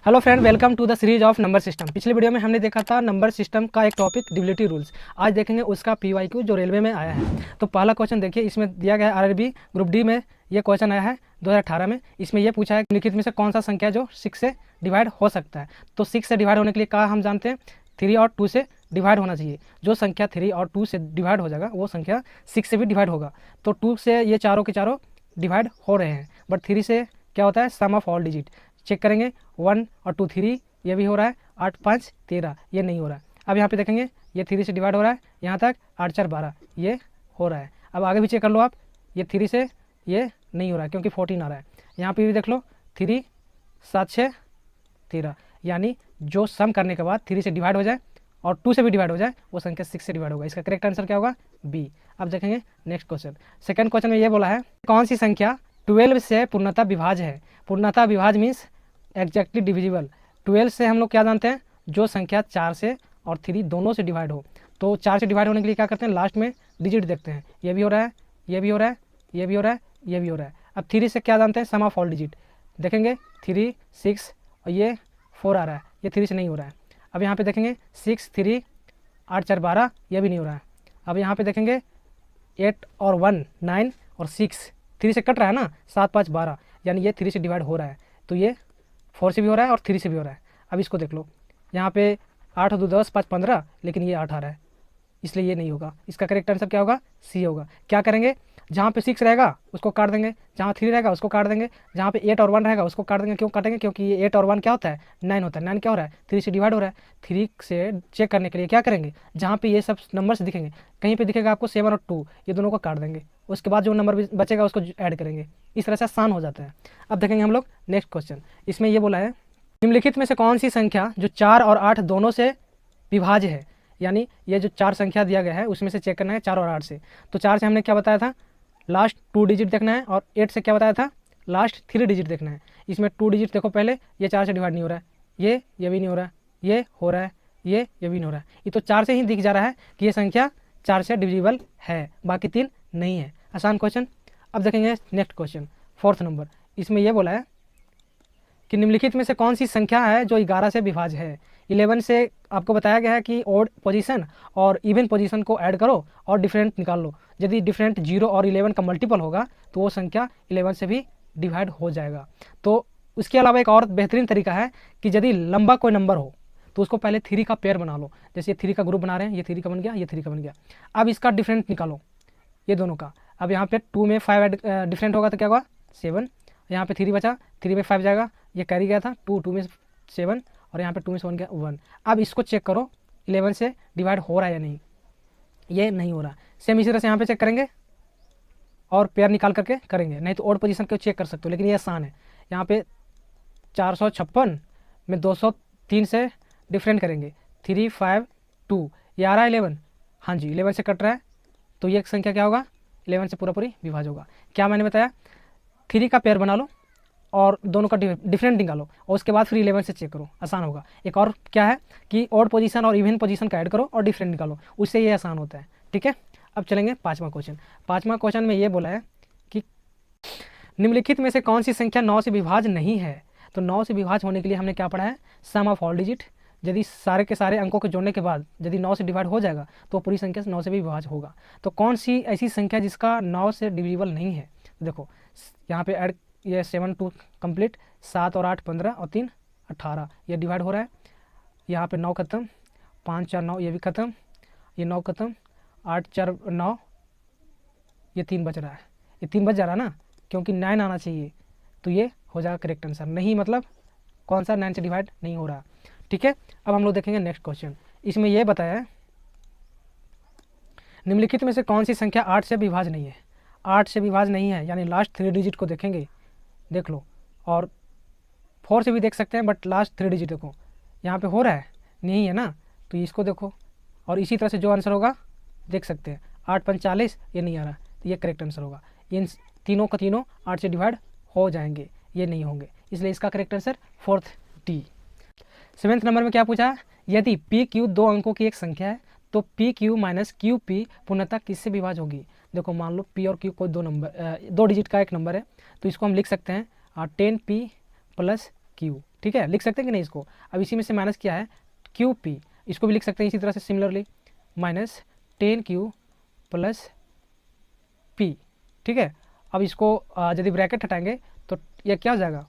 Hello friend, welcome to the series of number system. पिछले video में हमने देखा था नंबर सिस्टम का एक टॉपिक डिविजिबिलिटी रूल्स। आज देखेंगे उसका पीवाईक्यू जो रेलवे में आया है। तो पहला क्वेश्चन देखिए, इसमें दिया गया है आरआरबी ग्रुप डी में ये क्वेश्चन आया है 2018 में। इसमें यह पूछा है निम्नलिखित में से कौन सा संख्या जो 6 से डिवाइड हो सकता है। तो 6 से डिवाइड होने के लिए कहा हम जानते हैं 3 और 2 से डिवाइड होना चाहिए। जो संख्या 3 और 2 से डिवाइड हो जाएगा वो संख्या 6 से भी डिवाइड होगा। तो 2 से ये चारों के चारों डिवाइड हो रहे हैं, बट 3 से क्या होता है सम ऑफ ऑल डिजिट। चेक करेंगे 1 और 2 3, ये भी हो रहा है। 8 5 13, ये नहीं हो रहा है। अब यहाँ पे देखेंगे ये 3 से डिवाइड हो रहा है, यहाँ तक 8 4 12, ये हो रहा है। अब आगे भी चेक कर लो आप, ये 3 से ये नहीं हो रहा है क्योंकि 14 आ रहा है। यहाँ पे भी देख लो 3 7 6 13, यानी जो सम करने के बाद 3 से डिवाइड हो जाए और 2 से भी डिवाइड हो जाए वो संख्या 6 से डिवाइड होगा। इसका करेक्ट आंसर क्या होगा? बी। अब देखेंगे नेक्स्ट क्वेश्चन। सेकंड क्वेश्चन में ये बोला है कौन सी संख्या 12 से पूर्णतः विभाज्य है। पूर्णतः विभाज्य मीन्स एग्जैक्टली डिविजिबल। 12 से हम लोग क्या जानते हैं, जो संख्या 4 से और 3 दोनों से डिवाइड हो। तो 4 से डिवाइड होने के लिए क्या करते हैं, लास्ट में डिजिट देखते हैं। ये भी हो रहा है, ये भी हो रहा है, ये भी हो रहा है, ये भी हो रहा है। अब 3 से क्या जानते हैं, सम ऑफ ऑल डिजिट देखेंगे 3 6 और ये 4 आ रहा है, ये 3 से नहीं हो रहा है। अब यहाँ पे देखेंगे 6 3 8 4 12, ये भी नहीं हो रहा है। अब यहाँ पे देखेंगे 8 और 1 9 और 6 3 से कट रहा है ना, 7 5 12, यानी ये 3 से डिवाइड हो रहा है। तो ये 4 से भी हो रहा है और 3 से भी हो रहा है। अब इसको देख लो, यहाँ पे 8 2 10 5 15, लेकिन ये 8 आ रहा है, इसलिए ये नहीं होगा। इसका करेक्ट आंसर क्या होगा? सी होगा। क्या करेंगे, जहाँ पे 6 रहेगा उसको काट देंगे, जहाँ 3 रहेगा उसको काट देंगे, जहाँ पे 8 और 1 रहेगा उसको काट देंगे। क्यों काटेंगे? क्योंकि ये 8 और 1 क्या होता है, 9 होता है। 9 क्या हो रहा है, 3 से डिवाइड हो रहा है। 3 से चेक करने के लिए क्या करेंगे, जहाँ पे ये सब नंबर्स दिखेंगे, कहीं पे दिखेगा आपको 7 और 2, ये दोनों को काट देंगे। उसके बाद जो नंबर बचेगा उसको ऐड करेंगे। इस तरह से आसान हो जाता है। अब देखेंगे हम लोग नेक्स्ट क्वेश्चन। इसमें ये बोला है निम्नलिखित में से कौन सी संख्या जो 4 और 8 दोनों से विभाज्य है। यानी ये जो 4 संख्या दिया गया है उसमें से चेक करना है 4 और 8 से। तो 4 से हमने क्या बताया था, लास्ट 2 डिजिट देखना है, और 8 से क्या बताया था, लास्ट 3 डिजिट देखना है। इसमें 2 डिजिट देखो पहले, ये 4 से डिवाइड नहीं हो रहा है, ये भी नहीं हो रहा है, ये हो रहा है, ये भी नहीं हो रहा है। ये तो 4 से ही दिख जा रहा है कि ये संख्या 4 से डिविजिबल है, बाकी 3 नहीं है। आसान क्वेश्चन। अब देखेंगे नेक्स्ट क्वेश्चन, 4th नंबर। इसमें यह बोला है कि निम्नलिखित में से कौन सी संख्या है जो 11 से विभाज्य है। 11 से आपको बताया गया है कि ऑड पोजीशन और इवन पोजीशन को ऐड करो और डिफरेंट निकाल लो। यदि डिफरेंट 0 और 11 का मल्टीपल होगा तो वो संख्या 11 से भी डिवाइड हो जाएगा। तो उसके अलावा एक और बेहतरीन तरीका है कि यदि लंबा कोई नंबर हो तो उसको पहले 3 का पेयर बना लो। जैसे 3 का ग्रुप बना रहे हैं, ये 3 का बन गया, ये 3 का बन गया। अब इसका डिफरेंट निकालो, ये दोनों का। अब यहाँ पे 2 में 5 डिफरेंट होगा तो क्या होगा 7। यहाँ पे 3 बचा, 3 में 5 जाएगा, ये कैरी गया था 2 में 7, और यहाँ पे 2 में से 1 गया 1। अब इसको चेक करो 11 से डिवाइड हो रहा है या नहीं, ये नहीं हो रहा। सेम इसी तरह से यहाँ पे चेक करेंगे और पेयर निकाल करके करेंगे, नहीं तो ऑड पोजीशन को चेक कर सकते हो, लेकिन ये आसान है। यहाँ पे 456 में 203 से डिफरेंट करेंगे, 3 5 2, ये आ रहा है 11। हाँ जी, 11 से कट रहा है, तो ये संख्या क्या होगा, 11 से पूरी विभाज्य होगा। क्या मैंने बताया, 3 का पेयर बना लो और दोनों का डिफरेंट निकालो, और उसके बाद फिर 11 से चेक करो, आसान होगा। एक और क्या है कि ऑड पोजीशन और इवन पोजीशन का ऐड करो और डिफरेंट निकालो, उससे ये आसान होता है। ठीक है। अब चलेंगे 5वां क्वेश्चन। 5वां क्वेश्चन में ये बोला है कि निम्नलिखित में से कौन सी संख्या 9 से विभाज्य नहीं है। तो 9 से विभाज्य होने के लिए हमने क्या पढ़ा है, सम ऑफ ऑल डिजिट। यदि सारे के सारे अंकों को जोड़ने के बाद यदि 9 से डिवाइड हो जाएगा तो पूरी संख्या 9 से भी विभाज्य होगा। तो कौन सी ऐसी संख्या जिसका 9 से डिविजिबल नहीं है। तो देखो यहाँ पे ऐड, ये 7 2 कंप्लीट, 7 और 8 15 और 3 18, ये डिवाइड हो रहा है। यहाँ पे 9 खत्म, 5 4 9, ये भी खत्म, ये 9 खत्म, 8 4 9, ये 3 बच रहा है। ये 3 बच जा रहा है ना, क्योंकि 9 आना चाहिए, तो ये हो जाएगा करेक्ट आंसर। नहीं मतलब कौन सा 9 से डिवाइड नहीं हो रहा। ठीक है। अब हम लोग देखेंगे नेक्स्ट क्वेश्चन। इसमें यह बताया है निम्नलिखित में से कौन सी संख्या 8 से विभाज्य नहीं है। 8 से विभाज्य नहीं है, यानी लास्ट 3 डिजिट को देखेंगे, देख लो, और 4 से भी देख सकते हैं, बट लास्ट 3 डिजिट देखो, यहाँ पे हो रहा है नहीं है ना, तो इसको देखो, और इसी तरह से जो आंसर होगा देख सकते हैं। 8 5 40, ये नहीं आ रहा, तो ये करेक्ट आंसर होगा। इन तीनों का तीनों 8 से डिवाइड हो जाएंगे, ये नहीं होंगे, इसलिए इसका correct answer 4th D. 7th number में क्या पूछा है, यदि पी क्यू 2 अंकों की एक संख्या है तो P Q minus Q P पूर्णतः किससे विभाज्य होगी। देखो मान लो पी और क्यू कोई 2 डिजिट का एक नंबर है, तो इसको हम लिख सकते हैं 10p प्लस क्यू, ठीक है, लिख सकते हैं कि नहीं इसको। अब इसी में से माइनस किया है क्यू पी, इसको भी लिख सकते हैं इसी तरह से similarly, minus 10Q plus P, ठीक है। अब इसको यदि ब्रैकेट हटाएंगे तो ये क्या हो जाएगा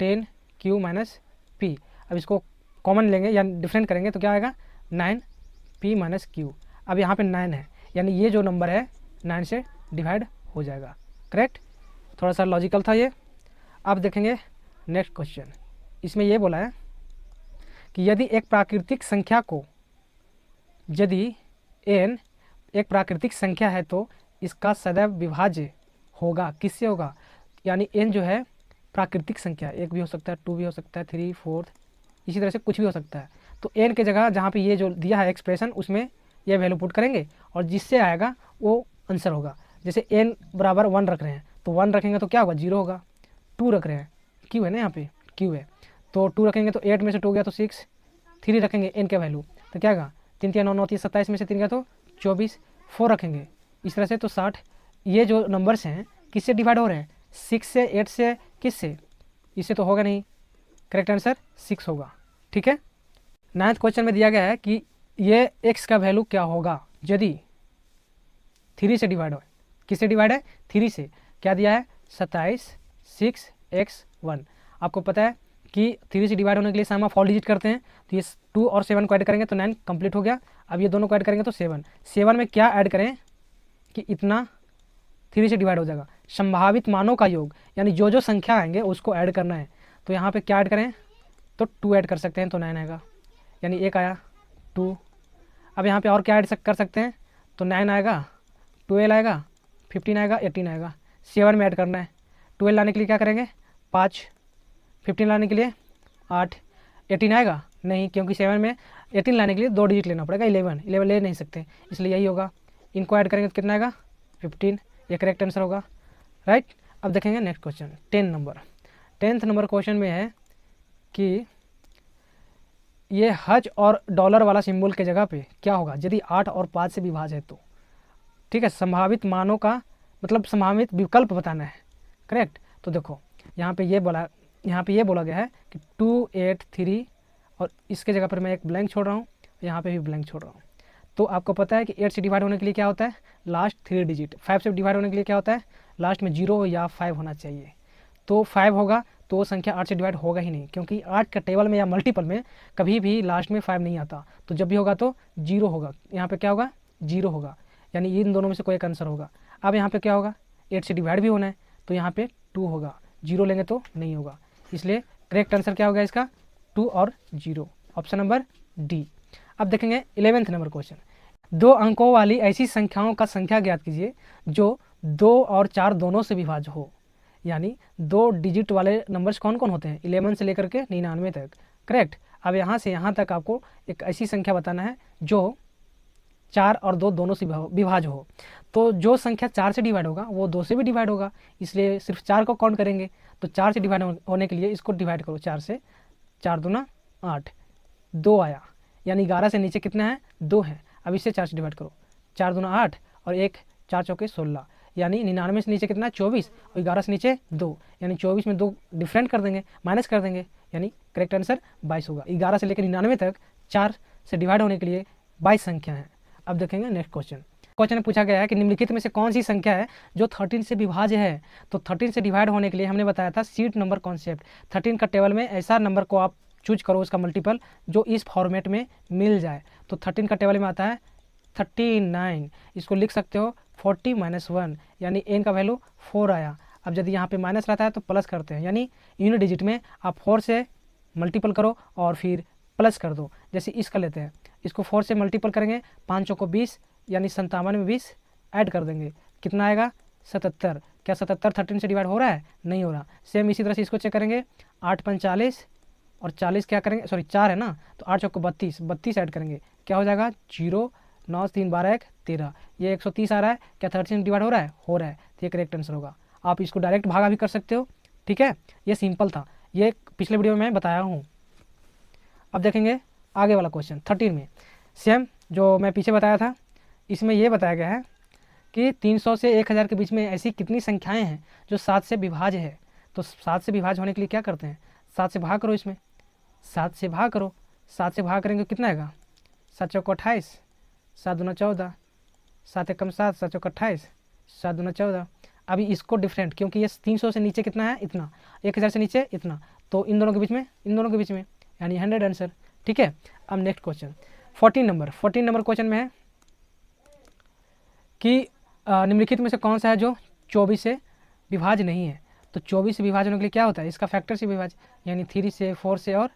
10Q माइनस पी। अब इसको कॉमन लेंगे या डिफरेंट करेंगे तो क्या आएगा 9P माइनस क्यू। अब यहाँ पे 9 है, यानी ये जो नंबर है 9 से डिवाइड हो जाएगा, करेक्ट। थोड़ा सा लॉजिकल था ये। अब देखेंगे नेक्स्ट क्वेश्चन, इसमें ये बोला है कि यदि एक प्राकृतिक संख्या को, यदि n एक प्राकृतिक संख्या है तो इसका सदैव विभाज्य होगा, किससे होगा, यानी n जो है प्राकृतिक संख्या, एक भी हो सकता है, 2 भी हो सकता है, 3, 4, इसी तरह से कुछ भी हो सकता है। तो n के जगह जहाँ पे ये जो दिया है एक्सप्रेशन उसमें ये वैल्यू पुट करेंगे और जिससे आएगा वो आंसर होगा। जैसे n बराबर 1 रख रहे हैं तो 1 रखेंगे तो क्या होगा 0 होगा। 2 रख रहे हैं, क्यू है ना, यहाँ पे क्यू है, तो 2 रखेंगे तो 8 में से 2 गया तो 6। 3 रखेंगे n के वैल्यू तो क्या होगा 3 3 9 9 27 में से 3 गया तो 24। 4 रखेंगे इस तरह से तो 60। ये जो नंबर्स हैं किससे डिवाइड हो रहे हैं 6 से, 8 से, किससे, इससे तो होगा नहीं, करेक्ट आंसर 6 होगा, ठीक है। 9th क्वेश्चन में दिया गया है कि ये x का वैल्यू क्या होगा यदि 3 से डिवाइड हो। किससे डिवाइड है 3 से, क्या दिया है 27 6x1। आपको पता है कि 3 से डिवाइड होने के लिए सामा 4 डिजिट करते हैं, तो ये 2 और 7 को ऐड करेंगे तो 9 कंप्लीट हो गया। अब ये दोनों को ऐड करेंगे तो 7। 7 में क्या ऐड करें कि इतना 3 से डिवाइड हो जाएगा, संभावित मानों का योग, यानी जो जो संख्या आएंगे उसको ऐड करना है। तो यहाँ पे क्या ऐड करें तो 2 ऐड कर सकते हैं तो 9 आएगा, यानी 1 आया 2। अब यहाँ पे और क्या ऐड कर सकते हैं तो 9 आएगा, 12 आएगा, 15 आएगा, 18 आएगा। 7 में ऐड करना है, 12 लाने के लिए क्या करेंगे 5, 15 लाने के लिए 8, 18 आएगा नहीं, क्योंकि 7 में 18 लाने के लिए 2 डिजिट लेना पड़ेगा, 11 ले नहीं सकते, इसलिए यही होगा। इनको ऐड करेंगे तो कितना आएगा 15, ये करेक्ट आंसर होगा, राइट। अब देखेंगे next question 10th number question में है कि ये हज और डॉलर वाला सिंबल के जगह पे क्या होगा यदि 8 और 5 से विभाज्य है तो, ठीक है। संभावित मानों का मतलब संभावित विकल्प बताना है, करेक्ट। तो देखो यहाँ पे ये बोला गया है कि 2 8 3 और इसके जगह पर मैं एक ब्लैंक छोड़ रहा हूँ, यहाँ पे भी ब्लैंक छोड़ रहा हूँ। तो आपको पता है कि 8 से डिवाइड होने के लिए क्या होता है लास्ट 3 डिजिट, 5 से डिवाइड होने के लिए क्या होता है लास्ट में 0 या 5 होना चाहिए। तो 5 होगा तो वो संख्या 8 से डिवाइड होगा ही नहीं, क्योंकि 8 का टेबल में या मल्टीपल में कभी भी लास्ट में 5 नहीं आता, तो जब भी होगा तो 0 होगा। यहाँ पे क्या होगा 0 होगा, यानी इन दोनों में से कोई एक आंसर होगा। अब यहाँ पे क्या होगा 8 से डिवाइड भी होना है तो यहाँ पे 2 होगा, 0 लेंगे तो नहीं होगा, इसलिए करेक्ट आंसर क्या होगा इसका 2 और 0, ऑप्शन नंबर डी। अब देखेंगे 11th नंबर क्वेश्चन, 2 अंकों वाली ऐसी संख्याओं का संख्या ज्ञात कीजिए जो 2 और 4 दोनों से विभाज्य हो। यानी 2 डिजिट वाले नंबर्स कौन कौन होते हैं 11 से लेकर के 99 तक, करेक्ट। अब यहाँ से यहाँ तक आपको एक ऐसी संख्या बताना है जो 4 और 2 दोनों से विभाज्य हो। तो जो संख्या 4 से डिवाइड होगा वो 2 से भी डिवाइड होगा, इसलिए सिर्फ 4 को काउंट करेंगे। तो 4 से डिवाइड होने के लिए इसको डिवाइड करो 4 से, 4 दूना 8, 2 आया, यानी 11 से नीचे कितना है 2 है। अब इससे 4 से डिवाइड करो, 4 दूना 8 और 1 4 चौके 16, यानी 99 से नीचे कितना 24 और 11 से नीचे 2, यानी 24 में 2 डिफरेंट कर देंगे, माइनस कर देंगे, यानी करेक्ट आंसर 22 होगा। 11 से लेकर 99 तक 4 से डिवाइड होने के लिए 22 संख्या है। अब देखेंगे नेक्स्ट क्वेश्चन में पूछा गया है कि निम्नलिखित में से कौन सी संख्या है जो 13 से विभाज्य है। तो 13 से डिवाइड होने के लिए हमने बताया था सीट नंबर कॉन्सेप्ट। 13 का टेबल में ऐसा नंबर को आप चूज करो उसका मल्टीपल जो इस फॉर्मेट में मिल जाए। तो 13 का टेबल में आता है 39, इसको लिख सकते हो 40 - 1, यानी n का वैल्यू 4 आया। अब यदि यहाँ पे माइनस रहता है तो प्लस करते हैं, यानी यूनिट डिजिट में आप 4 से मल्टीपल करो और फिर प्लस कर दो। जैसे इसका लेते हैं, इसको 4 से मल्टीपल करेंगे, 5 चौको 20, यानी 57 में 20 ऐड कर देंगे, कितना आएगा 77। क्या 77 13 से डिवाइड हो रहा है, नहीं हो रहा। सेम इसी तरह से इसको चेक करेंगे, 8 5 40 और 40 क्या करेंगे, सॉरी 4 है ना, तो 8 चौको 32 ऐड करेंगे, क्या हो जाएगा 0 9 3 12 1 13, ये 130 आ रहा है। क्या 13 से डिवाइड हो रहा है, हो रहा है, तो ये करेक्ट आंसर होगा। आप इसको डायरेक्ट भागा भी कर सकते हो, ठीक है, ये सिंपल था, ये पिछले वीडियो में मैं बताया हूँ। अब देखेंगे आगे वाला क्वेश्चन 13 में, सेम जो मैं पीछे बताया था, इसमें ये बताया गया है कि 300 से 1000 के बीच में ऐसी कितनी संख्याएं हैं जो 7 से विभाज्य है। तो 7 से विभाज्य होने के लिए क्या करते हैं, 7 से भाग करो, इसमें 7 से भाग करो, 7 से भाग करेंगे कितना आएगा, 7 चौक 28, 7 दूना 14, 7 एकम 7, 7 चौक 28, 7 दूना 14। अभी इसको डिफरेंट, क्योंकि ये 300 से नीचे कितना है, इतना, 1000 से नीचे इतना, तो इन दोनों के बीच में, इन दोनों के बीच में यानी 100 आंसर। ठीक है, अब नेक्स्ट क्वेश्चन 14 नंबर क्वेश्चन में है कि निम्नलिखित में से कौन सा है जो 24 से विभाज्य नहीं है। तो 24 से विभाजन होने के लिए क्या होता है, इसका फैक्टर से विभाज्य, यानी 3 से, 4 से और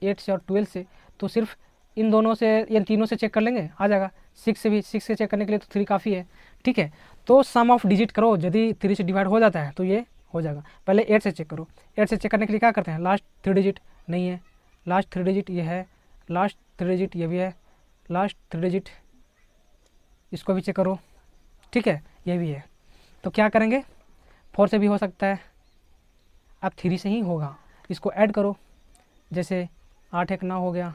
8 से और 12 से। तो सिर्फ इन दोनों से, या तीनों से चेक कर लेंगे, आ जाएगा। 6 से भी, 6 से चेक करने के लिए तो 3 काफ़ी है। ठीक है, तो सम ऑफ डिजिट करो, यदि 3 से डिवाइड हो जाता है तो ये हो जाएगा। पहले 8 से चेक करो, 8 से चेक करने के लिए क्या करते हैं, लास्ट 3 डिजिट नहीं है, लास्ट 3 डिजिट ये है, लास्ट 3 डिजिट ये भी है, लास्ट 3 डिजिट इसको भी चेक करो। ठीक है, ये भी है, तो क्या करेंगे, 4 से भी हो सकता है, अब 3 से ही होगा, इसको ऐड करो, जैसे 8 एक 9 हो गया,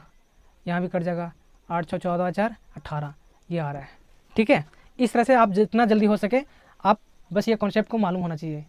यहाँ भी कट जाएगा, 8 6 14 4 18 ये आ रहा है। ठीक है, इस तरह से आप जितना जल्दी हो सके, आप बस ये कॉन्सेप्ट को मालूम होना चाहिए।